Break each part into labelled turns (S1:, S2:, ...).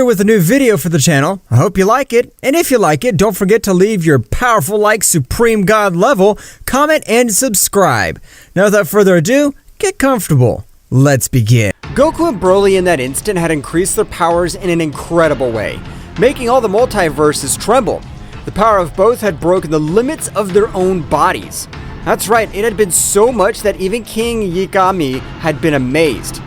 S1: Here with a new video for the channel. I hope you like it, and if you like it, don't forget to leave your powerful like Supreme God level, comment, and subscribe. Now without further ado, get comfortable. Let's begin. Goku and Broly in that instant had increased their powers in an incredible way, making all the multiverses tremble. The power of both had broken the limits of their own bodies. That's right, it had been so much that even King Yikami had been amazed.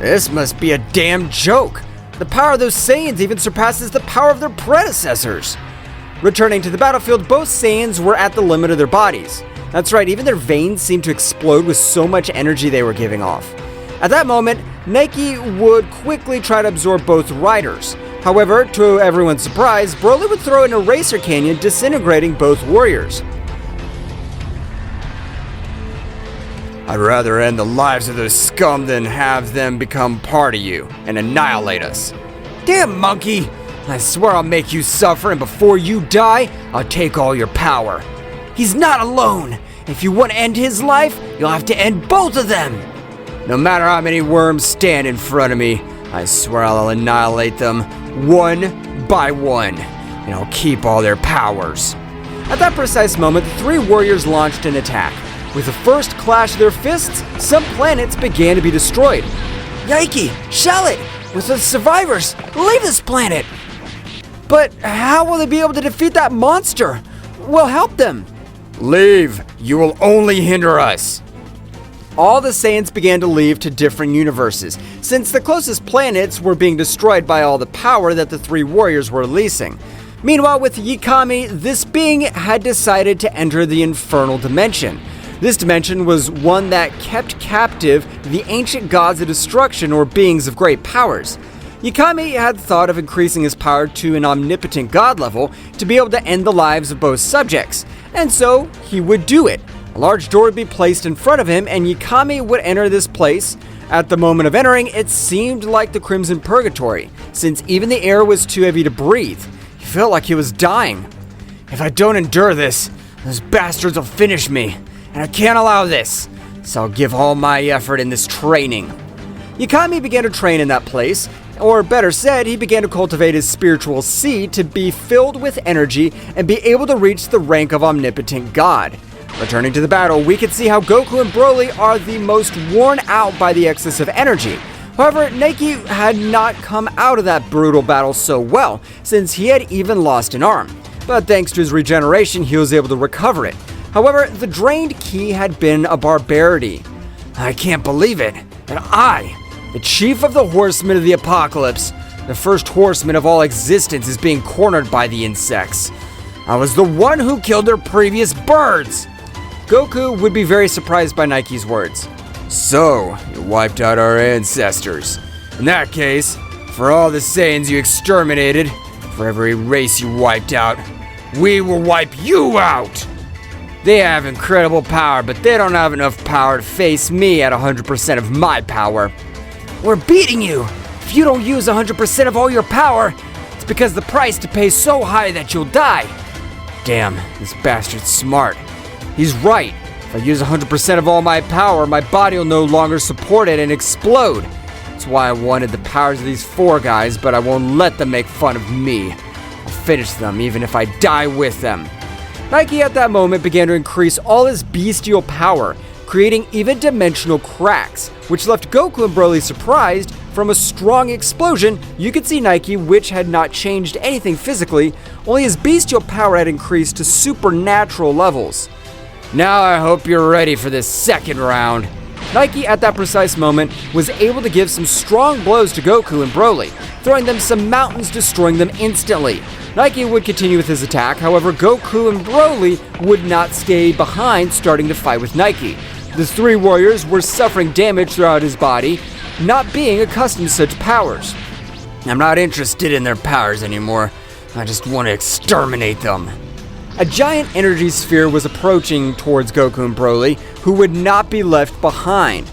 S1: This must be a damn joke. The power of those Saiyans even surpasses the power of their predecessors. Returning to the battlefield, both Saiyans were at the limit of their bodies. That's right, even their veins seemed to explode with so much energy they were giving off. At that moment, Nike would quickly try to absorb both riders. However, to everyone's surprise, Broly would throw an eraser canyon, disintegrating both warriors. I'd rather end the lives of those scum than have them become part of you and annihilate us. Damn monkey! I swear I'll make you suffer, and before you die, I'll take all your power. He's not alone! If you want to end his life, you'll have to end both of them! No matter how many worms stand in front of me, I swear I'll annihilate them one by one, and I'll keep all their powers. At that precise moment, the three warriors launched an attack. With the first clash of their fists, some planets began to be destroyed. Yikey! Shallot! With the survivors, leave this planet! But how will they be able to defeat that monster? We'll help them! Leave! You will only hinder us! All the Saiyans began to leave to different universes, since the closest planets were being destroyed by all the power that the three warriors were releasing. Meanwhile, with Yikami, this being had decided to enter the infernal dimension. This dimension was one that kept captive the ancient gods of destruction, or beings of great powers. Yikami had thought of increasing his power to an omnipotent god level to be able to end the lives of both subjects, and so he would do it. A large door would be placed in front of him, and Yikami would enter this place. At the moment of entering, it seemed like the Crimson Purgatory, since even the air was too heavy to breathe. He felt like he was dying. If I don't endure this, those bastards will finish me. And I can't allow this, so I'll give all my effort in this training. Yikami began to train in that place, or better said, he began to cultivate his spiritual seed to be filled with energy and be able to reach the rank of omnipotent god. Returning to the battle, we can see how Goku and Broly are the most worn out by the excess of energy. However, Nike had not come out of that brutal battle so well, since he had even lost an arm. But thanks to his regeneration, he was able to recover it. However, the drained ki had been a barbarity. I can't believe it. And I, the chief of the horsemen of the apocalypse, the first horseman of all existence, is being cornered by the insects. I was the one who killed their previous birds. Goku would be very surprised by Nike's words. So, you wiped out our ancestors. In that case, for all the Saiyans you exterminated, for every race you wiped out, we will wipe you out! They have incredible power, but they don't have enough power to face me at 100% of my power. We're beating you! If you don't use 100% of all your power, it's because the price to pay is so high that you'll die. Damn, this bastard's smart. He's right. If I use 100% of all my power, my body will no longer support it and explode. That's why I wanted the powers of these four guys, but I won't let them make fun of me. I'll finish them even if I die with them. Nike at that moment began to increase all his bestial power, creating even dimensional cracks, which left Goku and Broly surprised. From a strong explosion, you could see Nike, which had not changed anything physically, only his bestial power had increased to supernatural levels. Now I hope you're ready for this second round. Nike at that precise moment was able to give some strong blows to Goku and Broly, throwing them some mountains, destroying them instantly. Nike would continue with his attack, however Goku and Broly would not stay behind, starting to fight with Nike. The three warriors were suffering damage throughout his body, not being accustomed to such powers. I'm not interested in their powers anymore, I just want to exterminate them. A giant energy sphere was approaching towards Goku and Broly, who would not be left behind.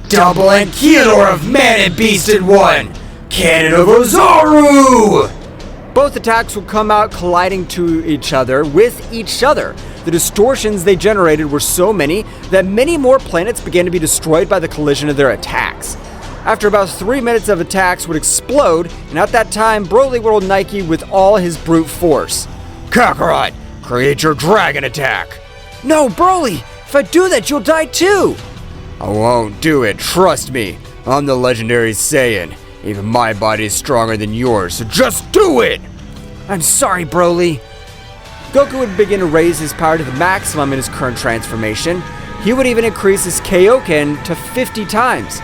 S1: Double Ankylo of Man and Beast in one! Cannon of Ozaru! Both attacks would come out colliding to each other with each other. The distortions they generated were so many that many more planets began to be destroyed by the collision of their attacks. After about 3 minutes of attacks would explode, and at that time, Broly would hold Nike with all his brute force. Kakarot, create your dragon attack! No, Broly! If I do that, you'll die too! I won't do it, trust me. I'm the legendary Saiyan. Even my body is stronger than yours, so just do it! I'm sorry, Broly. Goku would begin to raise his power to the maximum in his current transformation. He would even increase his Kaioken to 50 times.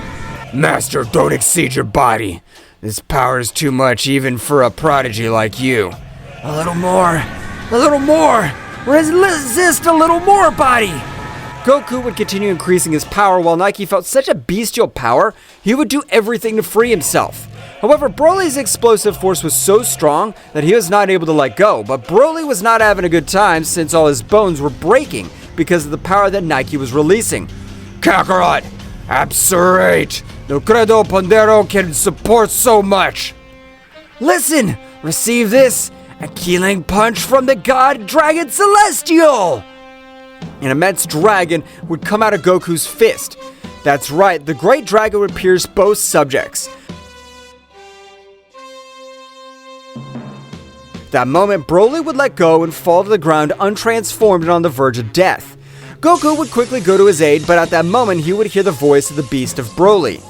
S1: Master, don't exceed your body. This power is too much even for a prodigy like you. A little more. A little more. Resist a little more, body. Goku would continue increasing his power while Nike felt such a bestial power, he would do everything to free himself. However, Broly's explosive force was so strong that he was not able to let go, but Broly was not having a good time since all his bones were breaking because of the power that Nike was releasing. Kakarot, absurate! No credo Pondero can support so much! Listen! Receive this! A killing punch from the god Dragon Celestial! An immense dragon would come out of Goku's fist. That's right, the great dragon would pierce both subjects. At that moment, Broly would let go and fall to the ground untransformed and on the verge of death. Goku would quickly go to his aid, but at that moment he would hear the voice of the beast of Broly.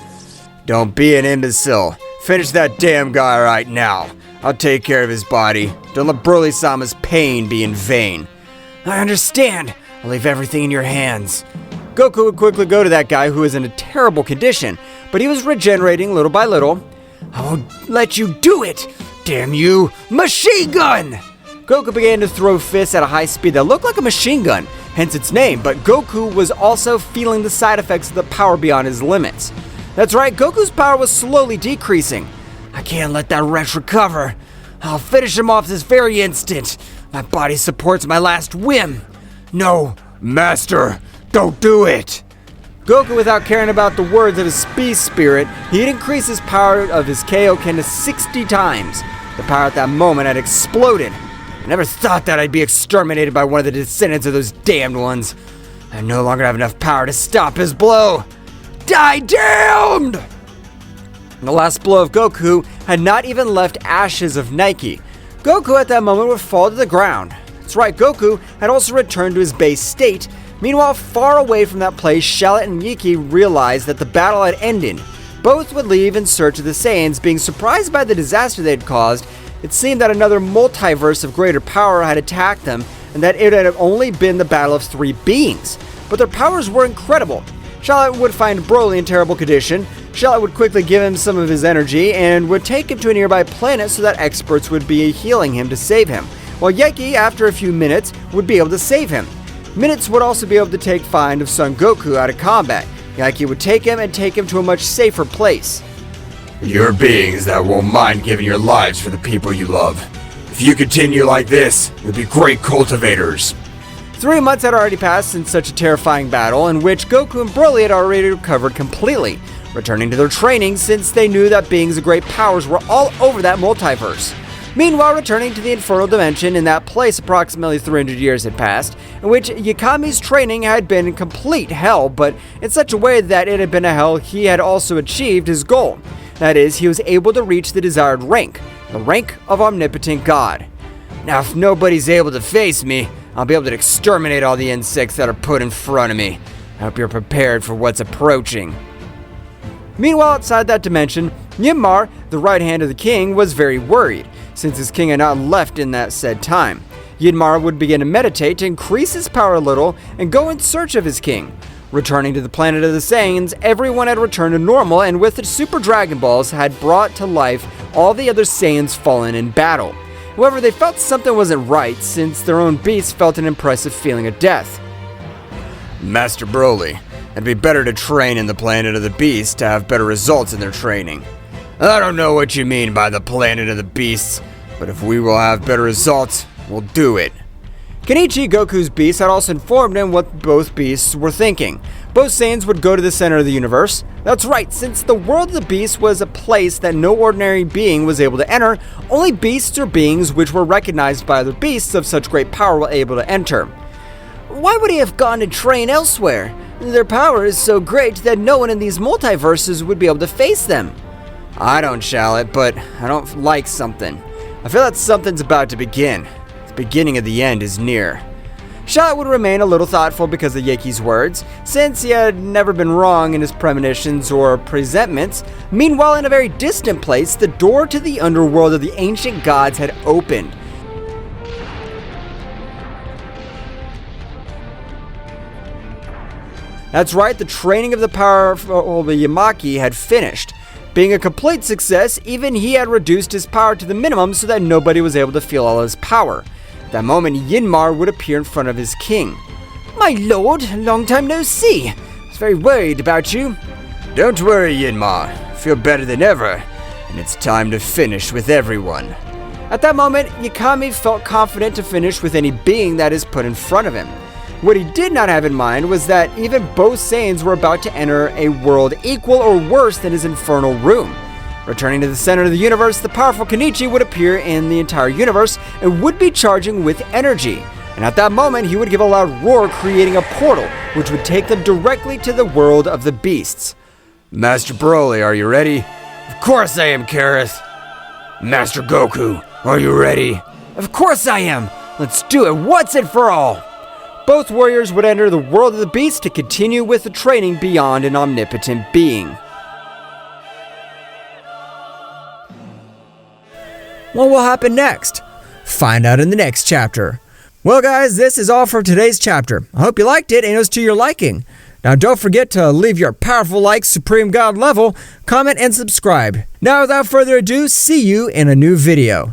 S1: Don't be an imbecile. Finish that damn guy right now. I'll take care of his body. Don't let Broly-sama's pain be in vain. I understand. I'll leave everything in your hands. Goku would quickly go to that guy who was in a terrible condition, but he was regenerating little by little. I won't let you do it! Damn you! Machine gun! Goku began to throw fists at a high speed that looked like a machine gun, hence its name, but Goku was also feeling the side effects of the power beyond his limits. That's right, Goku's power was slowly decreasing. I can't let that wretch recover. I'll finish him off this very instant. My body supports my last whim. No, Master, don't do it. Goku, without caring about the words of his beast spirit, he'd increase his power of his Kaioken to 60 times. The power at that moment had exploded. I never thought that I'd be exterminated by one of the descendants of those damned ones. I no longer have enough power to stop his blow. Die damned! The last blow of Goku had not even left ashes of Nike. Goku at that moment would fall to the ground. That's right, Goku had also returned to his base state. Meanwhile, far away from that place, Shallot and Yiki realized that the battle had ended. Both would leave in search of the Saiyans, being surprised by the disaster they had caused. It seemed that another multiverse of greater power had attacked them, and that it had only been the battle of three beings. But their powers were incredible. Shallot would find Broly in terrible condition. Shallot would quickly give him some of his energy and would take him to a nearby planet so that experts would be healing him to save him, while Yiki, after a few minutes, would be able to save him. Minutes would also be able to take find of Son Goku out of combat. Yiki would take him and take him to a much safer place. You're beings that won't mind giving your lives for the people you love. If you continue like this, you'll be great cultivators. 3 months had already passed since such a terrifying battle in which Goku and Broly had already recovered completely, returning to their training since they knew that beings of great powers were all over that multiverse. Meanwhile, returning to the infernal dimension, in that place approximately 300 years had passed, in which Yikami's training had been complete hell, but in such a way that it had been a hell he had also achieved his goal. That is, he was able to reach the desired rank, the rank of omnipotent god. Now, if nobody's able to face me, I'll be able to exterminate all the insects that are put in front of me. I hope you're prepared for what's approaching. Meanwhile, outside that dimension, Ymar, the right hand of the king, was very worried, since his king had not left in that said time. Ymar would begin to meditate to increase his power a little and go in search of his king. Returning to the planet of the Saiyans, everyone had returned to normal and with the Super Dragon Balls had brought to life all the other Saiyans fallen in battle. However, they felt something wasn't right since their own beasts felt an impressive feeling of death. Master Broly, it'd be better to train in the planet of the beasts to have better results in their training. I don't know what you mean by the planet of the beasts, but if we will have better results, we'll do it. Kenichi, Goku's beast, had also informed him what both beasts were thinking. Both Saiyans would go to the center of the universe. That's right, since the world of the beasts was a place that no ordinary being was able to enter, only beasts or beings which were recognized by other beasts of such great power were able to enter. Why would he have gone to train elsewhere?
S2: Their power is so great that no one in these multiverses would be able to face them.
S1: I don't shall it, but I don't like something. I feel that something's about to begin. The beginning of the end is near.
S2: Shallot would remain a little thoughtful because of Yaki's words, since he had never been wrong in his premonitions or presentiments. Meanwhile, in a very distant place, the door to the underworld of the ancient gods had opened. That's right, the training of the powerful Yamaki had finished. Being a complete success, even he had reduced his power to the minimum so that nobody was able to feel all his power. At that moment, Yinmar would appear in front of his king.
S3: My lord, long time no see. I was very worried about you.
S1: Don't worry, Yinmar. I feel better than ever, and it's time to finish with everyone.
S2: At that moment, Yikami felt confident to finish with any being that is put in front of him. What he did not have in mind was that even both Saiyans were about to enter a world equal or worse than his infernal room. Returning to the center of the universe, the powerful Kenichi would appear in the entire universe and would be charging with energy. And at that moment, he would give a loud roar, creating a portal, which would take them directly to the world of the beasts.
S1: Master Broly, are you ready?
S3: Of course I am, Kareth.
S1: Master Goku, are you ready?
S3: Of course I am. Let's do it once and for all.
S2: Both warriors would enter the world of the beasts to continue with the training beyond an omnipotent being.
S4: What will happen next? Find out in the next chapter. Well guys, this is all for today's chapter. I hope you liked it and it was to your liking. Now don't forget to leave your powerful like Supreme God level, comment and subscribe. Now without further ado, see you in a new video.